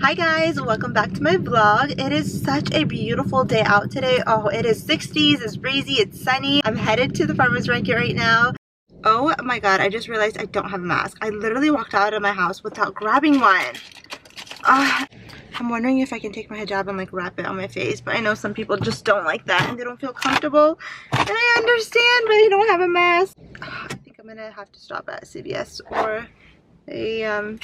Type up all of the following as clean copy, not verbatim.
Hi guys, welcome back to my vlog. It is such a beautiful day out today. Oh, it is 60s, it's breezy, it's sunny. I'm headed to the farmer's market right now. Oh my god, I just realized I don't have a mask. I literally walked out of my house without grabbing one. I'm wondering if I can take my hijab and like wrap it on my face, but I know some people just don't like that and they don't feel comfortable. And I understand, but I don't have a mask. I think I'm gonna have to stop at CVS or a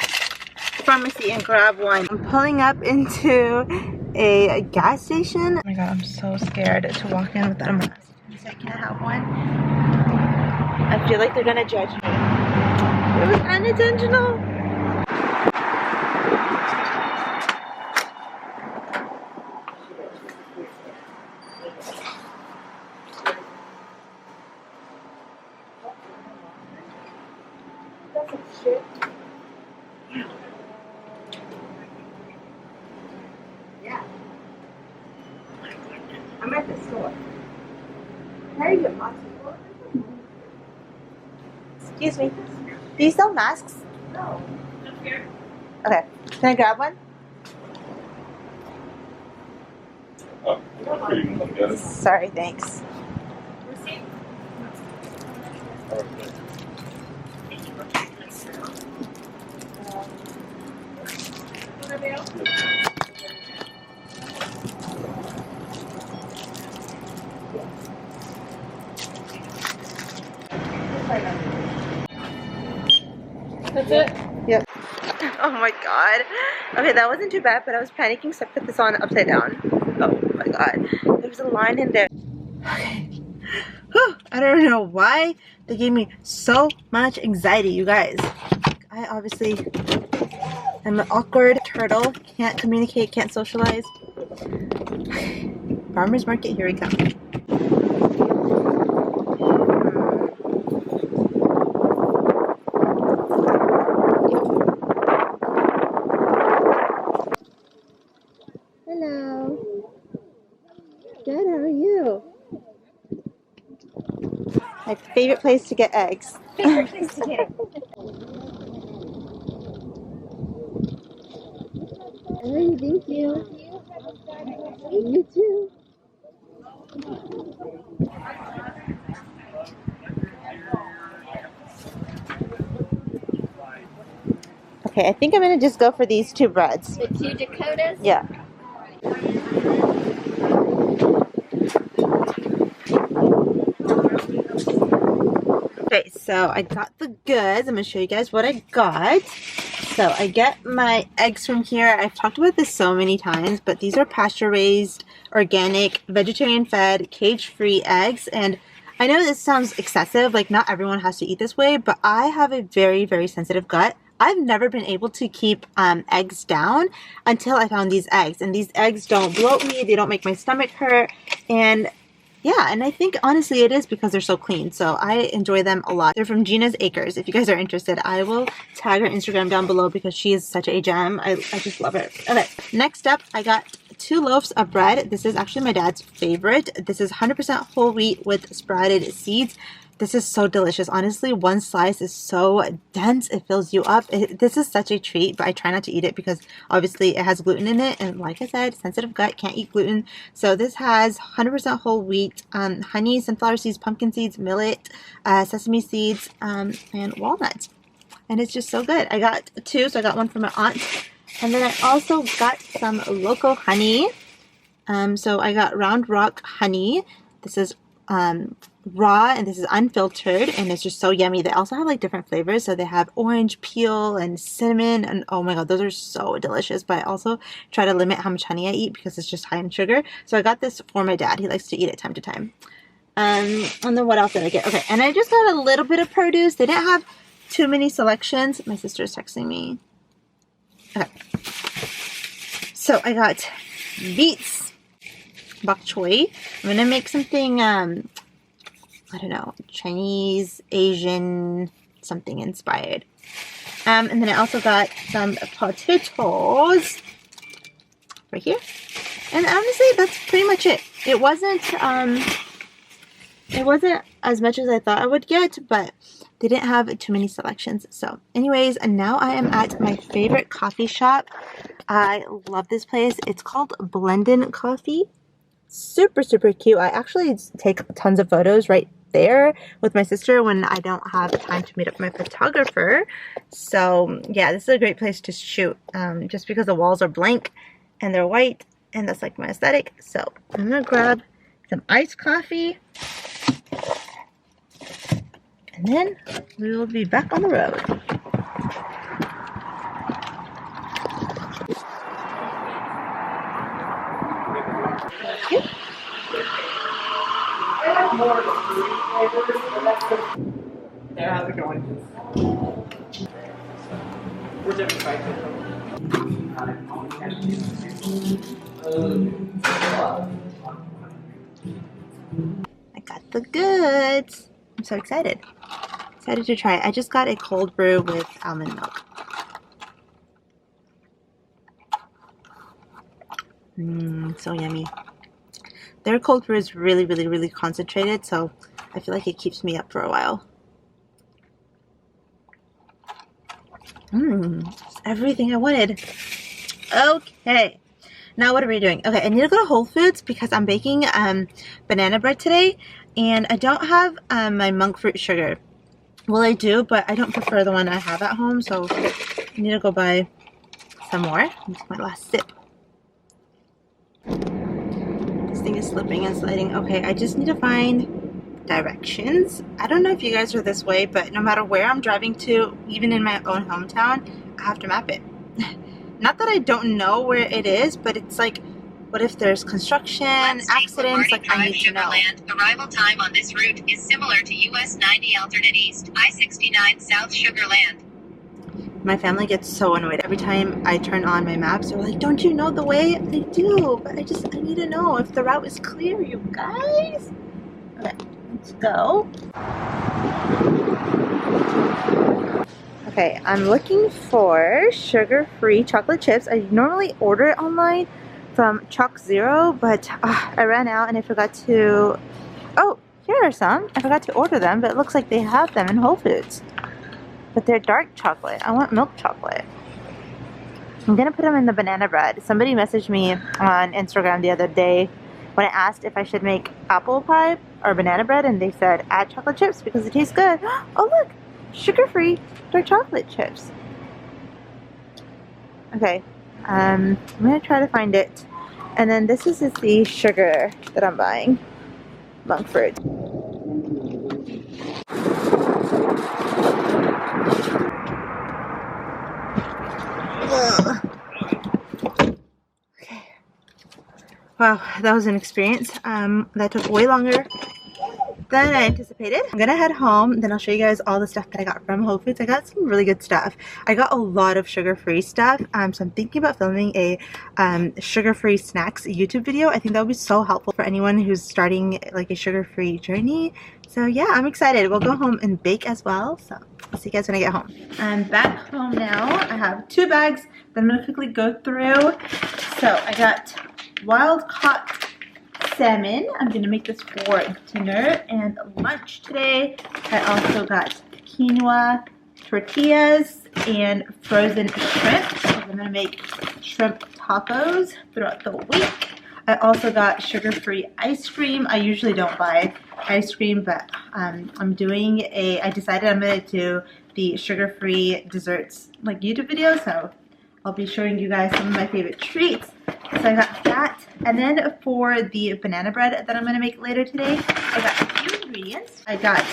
pharmacy and grab one. I'm pulling up into a gas station. Oh my god, I'm so scared to walk in without a mask. I can't have one. I feel like they're gonna judge me. It was unintentional. I'm at the store. How do you get possible? Excuse me. Do you sell masks? No. Just here. Okay. Can I grab one? Sorry, thanks. Receipt. That's it? Yep. Oh my god. Okay, that wasn't too bad, but I was panicking, so I put this on upside down. Oh my god. There's a line in there. Okay. Whew. I don't know why they gave me so much anxiety, you guys. I obviously am an awkward turtle. Can't communicate, can't socialize. Farmer's market, here we come. Hello. Good, how are you? My favorite place to get eggs. Favorite place to get. Hey, thank you. You too. Okay, I think I'm gonna just go for these two breads. The two Dakotas? Yeah. Okay, so I got the goods. I'm gonna show you guys what I got. So I get my eggs from here. I've talked about this so many times, but these are pasture raised, organic, vegetarian fed, cage free eggs. And I know this sounds excessive, like not everyone has to eat this way, but I have a very, very sensitive gut. I've never been able to keep eggs down until I found these eggs. And these eggs don't bloat me, they don't make my stomach hurt. And yeah, and I think honestly it is because they're so clean. So I enjoy them a lot. They're from Gina's Acres. If you guys are interested, I will tag her Instagram down below because she is such a gem. I just love her. Okay, next up, I got 2 loaves of bread. This is actually my dad's favorite. This is 100% whole wheat with sprouted seeds. This is so delicious. Honestly, one slice is so dense. It fills you up. This is such a treat, but I try not to eat it because obviously it has gluten in it. And like I said, sensitive gut, can't eat gluten. So this has 100% whole wheat, honey, sunflower seeds, pumpkin seeds, millet, sesame seeds, and walnuts. And it's just so good. I got 2, so I got one for my aunt. And then I also got some local honey. So I got Round Rock honey. This is raw and this is unfiltered and it's just so yummy. They also have like different flavors, so they have orange peel and cinnamon, and oh my god, those are so delicious. But I also try to limit how much honey I eat because it's just high in sugar. So I got this for my dad. He likes to eat it time to time. And then what else did I get? Okay, and I just got a little bit of produce. They didn't have too many selections. My sister's texting me. Okay, so I got beets, bok choy. I'm gonna make something I don't know, Chinese, Asian, something inspired. And then I also got some potatoes right here. And honestly, that's pretty much it. It wasn't as much as I thought I would get, but they didn't have too many selections. So anyways, and now I am at my favorite coffee shop. I love this place. It's called Blendin Coffee. Super, super cute. I actually take tons of photos right there with my sister when I don't have time to meet up my photographer. So yeah, this is a great place to shoot, just because the walls are blank and they're white, and that's like my aesthetic. So I'm gonna grab some iced coffee, and then we will be back on the road. Yep. There, how's it going? We're doing excited. I got the goods. I'm so excited. Excited to try it. I just got a cold brew with almond milk. So yummy. Their cold brew is really, really, really concentrated, so I feel like it keeps me up for a while. It's everything I wanted. Okay, now what are we doing? Okay, I need to go to Whole Foods because I'm baking banana bread today, and I don't have my monk fruit sugar. Well, I do, but I don't prefer the one I have at home, so I need to go buy some more. This is my last sip. This thing is slipping and sliding. Okay, I just need to find directions. I don't know if you guys are this way, but no matter where I'm driving to, even in my own hometown, I have to map it. Not that I don't know where it is, but it's like, what if there's construction, accidents, like I need to know. Sugarland. Arrival time on this route is similar to US 90 alternate east, I-69 South Sugarland. My family gets so annoyed every time I turn on my maps. They're like, don't you know the way? I do, but I need to know if the route is clear, you guys. Okay, let's go. Okay, I'm looking for sugar-free chocolate chips. I normally order it online from Chalk Zero, but I ran out and I forgot to... Oh, here are some. I forgot to order them, but it looks like they have them in Whole Foods. But they're dark chocolate. I want milk chocolate. I'm gonna put them in the banana bread. Somebody messaged me on Instagram the other day when I asked if I should make apple pie or banana bread, and they said add chocolate chips because it tastes good. Oh look, sugar-free dark chocolate chips. Okay, I'm gonna try to find it. And then this is the sugar that I'm buying. Monk fruit. Okay. Wow, that was an experience. That took way longer than I anticipated. I'm gonna head home, then I'll show you guys all the stuff that I got from Whole Foods. I got some really good stuff. I got a lot of sugar-free stuff, so I'm thinking about filming a sugar-free snacks YouTube video. I think that would be so helpful for anyone who's starting like a sugar-free journey. So yeah, I'm excited. We'll go home and bake as well, so I'll see you guys when I get home. I'm back home now. I have 2 bags that I'm gonna quickly go through. So I got wild caught salmon. I'm gonna make this for dinner and lunch today. I also got quinoa tortillas and frozen shrimp. So I'm gonna make shrimp tacos throughout the week. I also got sugar-free ice cream. I usually don't buy ice cream, but I decided I'm gonna do the sugar-free desserts like YouTube video, so I'll be showing you guys some of my favorite treats. So I got that. And then for the banana bread that I'm going to make later today, I got a few ingredients. I got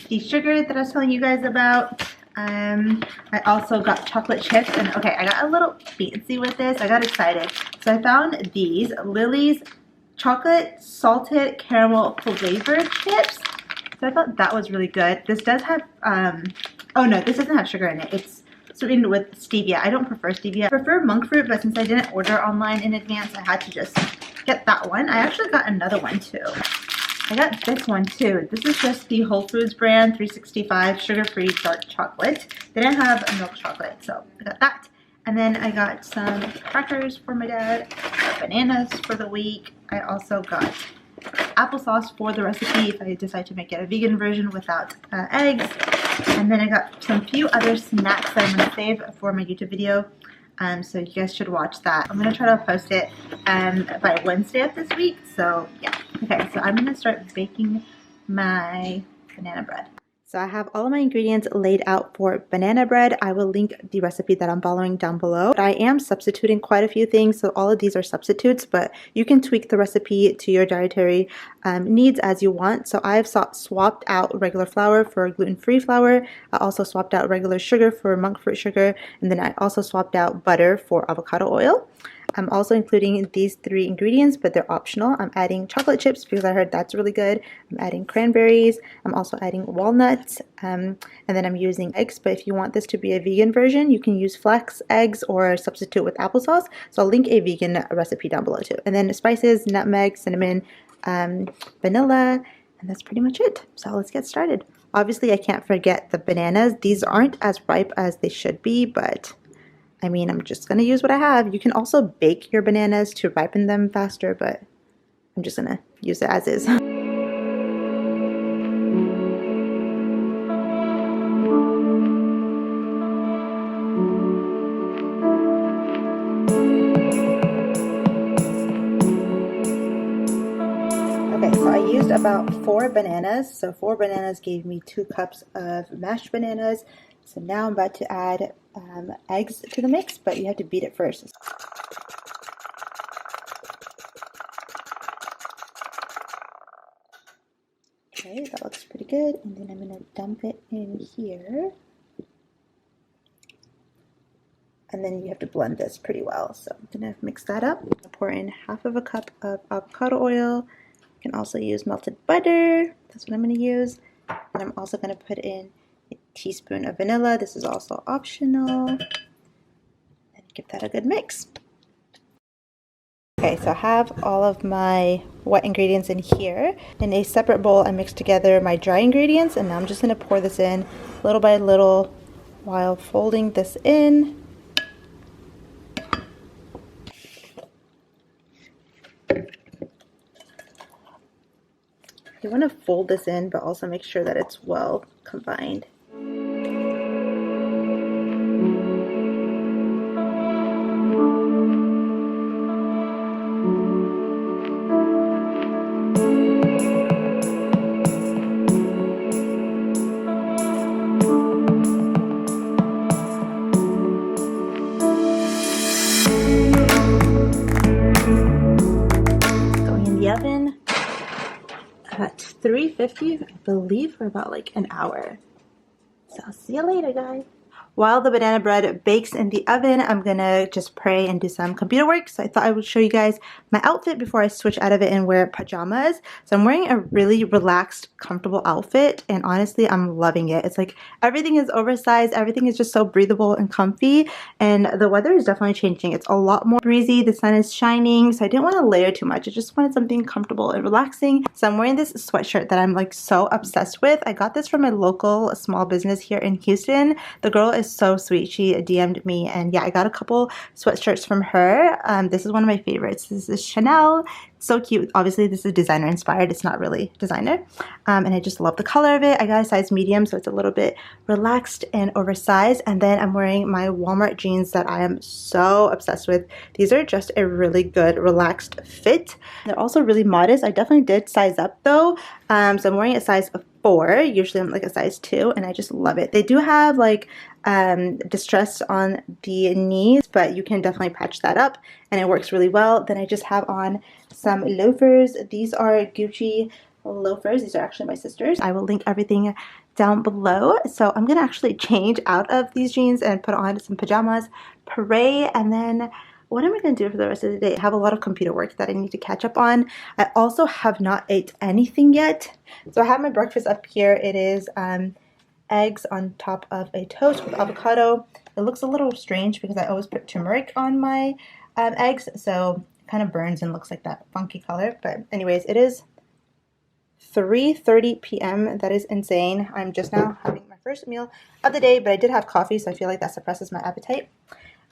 the sugar that I was telling you guys about. I also got chocolate chips. And okay, I got a little fancy with this. I got excited. So I found these Lily's chocolate salted caramel flavored chips. So I thought that was really good. This does have, oh no, this doesn't have sugar in it. It's sweetened with stevia. I don't prefer stevia. I prefer monk fruit, but since I didn't order online in advance, I had to just get that one. I actually got another one too. I got this one too. This is just the Whole Foods brand 365 sugar-free dark chocolate. They didn't have a milk chocolate, so I got that. And then I got some crackers for my dad, bananas for the week. I also got applesauce for the recipe if I decide to make it a vegan version without eggs. And then I got some few other snacks that I'm going to save for my YouTube video. So you guys should watch that. I'm going to try to post it by Wednesday of this week. So yeah. Okay, so I'm going to start baking my banana bread. So I have all of my ingredients laid out for banana bread. I will link the recipe that I'm following down below. But I am substituting quite a few things, so all of these are substitutes, but you can tweak the recipe to your dietary needs as you want. So I've swapped out regular flour for gluten-free flour. I also swapped out regular sugar for monk fruit sugar, and then I also swapped out butter for avocado oil. I'm also including these 3 ingredients, but they're optional. I'm adding chocolate chips because I heard that's really good. I'm adding cranberries. I'm also adding walnuts. And then I'm using eggs, but if you want this to be a vegan version, you can use flax eggs or substitute with applesauce. So I'll link a vegan recipe down below too. And then spices, nutmeg, cinnamon, vanilla, and that's pretty much it. So let's get started. Obviously, I can't forget the bananas. These aren't as ripe as they should be, but I mean, I'm just going to use what I have. You can also bake your bananas to ripen them faster, but I'm just going to use it as is. Okay, so I used about 4 bananas. So 4 bananas gave me 2 cups of mashed bananas. So now I'm about to add eggs to the mix, but you have to beat it first. Okay, that looks pretty good. And then I'm going to dump it in here. And then you have to blend this pretty well. So I'm going to mix that up. Pour in half of a cup of avocado oil. You can also use melted butter. That's what I'm going to use. And I'm also going to put in a teaspoon of vanilla. This is also optional. And give that a good mix. Okay, so I have all of my wet ingredients in here. In a separate bowl, I mixed together my dry ingredients, and now I'm just going to pour this in little by little while folding this in. You want to fold this in, but also make sure that it's well combined. Going in the oven at 350, I believe, for about like an hour. So I'll see you later, guys. While the banana bread bakes in the oven, I'm gonna just pray and do some computer work. So I thought I would show you guys my outfit before I switch out of it and wear pajamas. So I'm wearing a really relaxed, comfortable outfit, and honestly, I'm loving it. It's like everything is oversized, everything is just so breathable and comfy, and the weather is definitely changing. It's a lot more breezy, the sun is shining, so I didn't want to layer too much. I just wanted something comfortable and relaxing. So I'm wearing this sweatshirt that I'm like so obsessed with. I got this from a local small business here in Houston. The girl is so sweet. She DM'd me, and yeah, I got a couple sweatshirts from her. This is one of my favorites. This is Chanel. So cute. Obviously, this is designer inspired. It's not really designer. And I just love the color of it. I got a size medium, so it's a little bit relaxed and oversized. And then I'm wearing my Walmart jeans that I am so obsessed with. These are just a really good, relaxed fit. They're also really modest. I definitely did size up though. So I'm wearing a size 4. Usually I'm like a size 2, and I just love it. They do have like distress on the knees, but you can definitely patch that up, and it works really well. Then I just have on some loafers. These are Gucci loafers. These are actually my sister's. I will link everything down below. So I'm gonna actually change out of these jeans and put on some pajamas, pray, and then what am I going to do for the rest of the day? I have a lot of computer work that I need to catch up on. I also have not ate anything yet. So I have my breakfast up here. It is eggs on top of a toast with avocado. It looks a little strange because I always put turmeric on my eggs, so it kind of burns and looks like that funky color. But anyways, it is 3:30 p.m. That is insane. I'm just now having my first meal of the day, but I did have coffee, so I feel like that suppresses my appetite.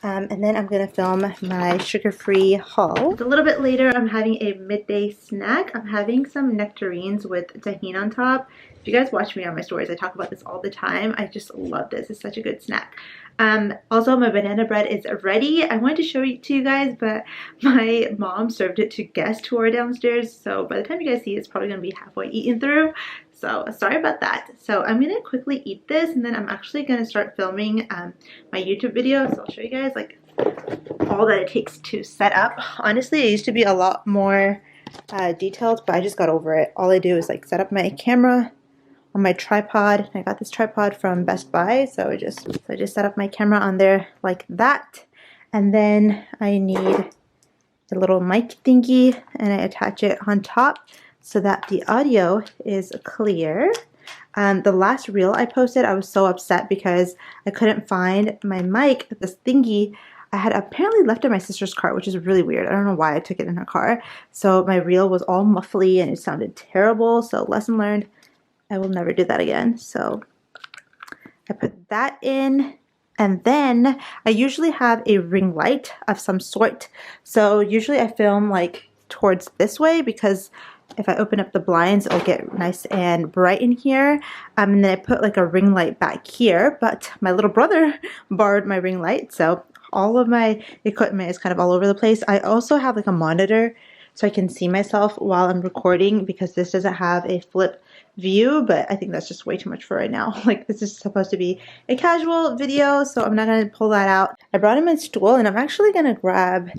And then I'm going to film my sugar-free haul. A little bit later, I'm having a midday snack. I'm having some nectarines with tahini on top. If you guys watch me on my stories, I talk about this all the time. I just love this. It's such a good snack. Also, my banana bread is ready. I wanted to show it to you guys, but my mom served it to guests who are downstairs. So by the time you guys see it, it's probably going to be halfway eaten through. So sorry about that. So I'm going to quickly eat this, and then I'm actually going to start filming my YouTube video. So I'll show you guys like all that it takes to set up. Honestly, it used to be a lot more detailed, but I just got over it. All I do is like set up my camera on my tripod. I got this tripod from Best Buy, so I just set up my camera on there like that, and then I need a little mic thingy, and I attach it on top so that the audio is clear. The last reel I posted, I was so upset because I couldn't find my mic, this thingy. I had apparently left it in my sister's car, which is really weird. I don't know why I took it in her car. So my reel was all muffly and it sounded terrible. So lesson learned, I will never do that again. So I put that in, and then I usually have a ring light of some sort. So usually I film like towards this way because if I open up the blinds, it'll get nice and bright in here. And then I put like a ring light back here, but my little brother borrowed my ring light, so all of my equipment is kind of all over the place. I also have like a monitor so I can see myself while I'm recording, because this doesn't have a flip view, but I think that's just way too much for right now. Like, this is supposed to be a casual video, so I'm not going to pull that out. I brought in my stool, and I'm actually going to grab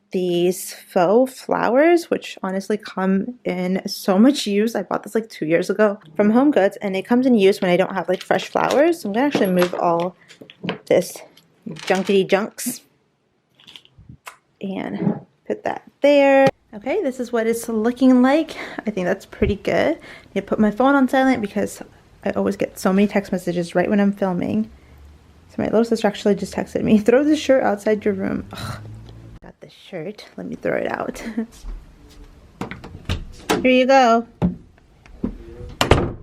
these faux flowers, which honestly come in so much use. I bought this like 2 years ago from Home Goods, and it comes in use when I don't have like fresh flowers. So I'm gonna actually move all this junkety junks and put that there. Okay, this is what it's looking like. I think that's pretty good. I put my phone on silent because I always get so many text messages right when I'm filming. So my little sister actually just texted me, throw this shirt outside your room. Ugh. Got this shirt, let me throw it out. Here you go. All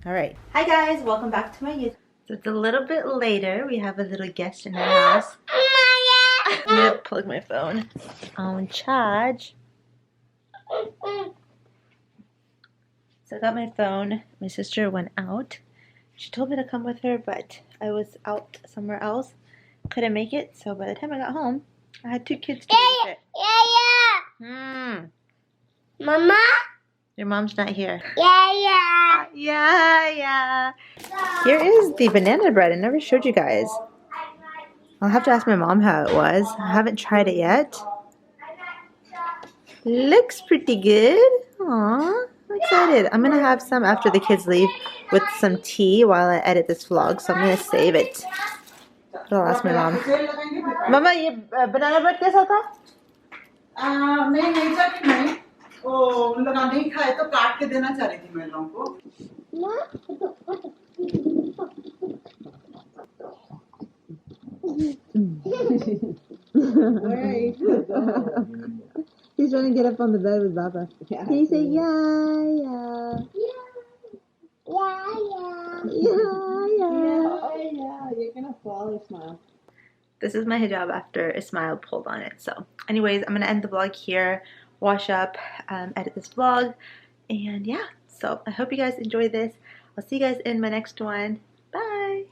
right. Hi guys, welcome back to my YouTube. So it's a little bit later. We have a little guest in our house. I'm gonna plug my phone on charge. So I got my phone. My sister went out. She told me to come with her, but I was out somewhere else. Couldn't make it, so by the time I got home, I had 2 kids to babysit. Mama? Your mom's not here. Yeah. Yeah. Here is the banana bread. I never showed you guys. I'll have to ask my mom how it was. I haven't tried it yet. Looks pretty good. Aww, I'm excited. I'm gonna have some after the kids leave with some tea while I edit this vlog, so I'm gonna save it. I'll ask my mom. Mama, ये banana bread कैसा था? नहीं चाहती मैं वो लगा नहीं खाए तो काट के देना चाह रही थी मैं लोगों को He's trying to get up on the bed with Papa. Yeah. Can you say yeah? Yeah, you're gonna fall, smile. This is my hijab after a smile pulled on it. So anyways, I'm gonna end the vlog here, wash up, edit this vlog, and yeah, so I hope you guys enjoy this. I'll see you guys in my next one.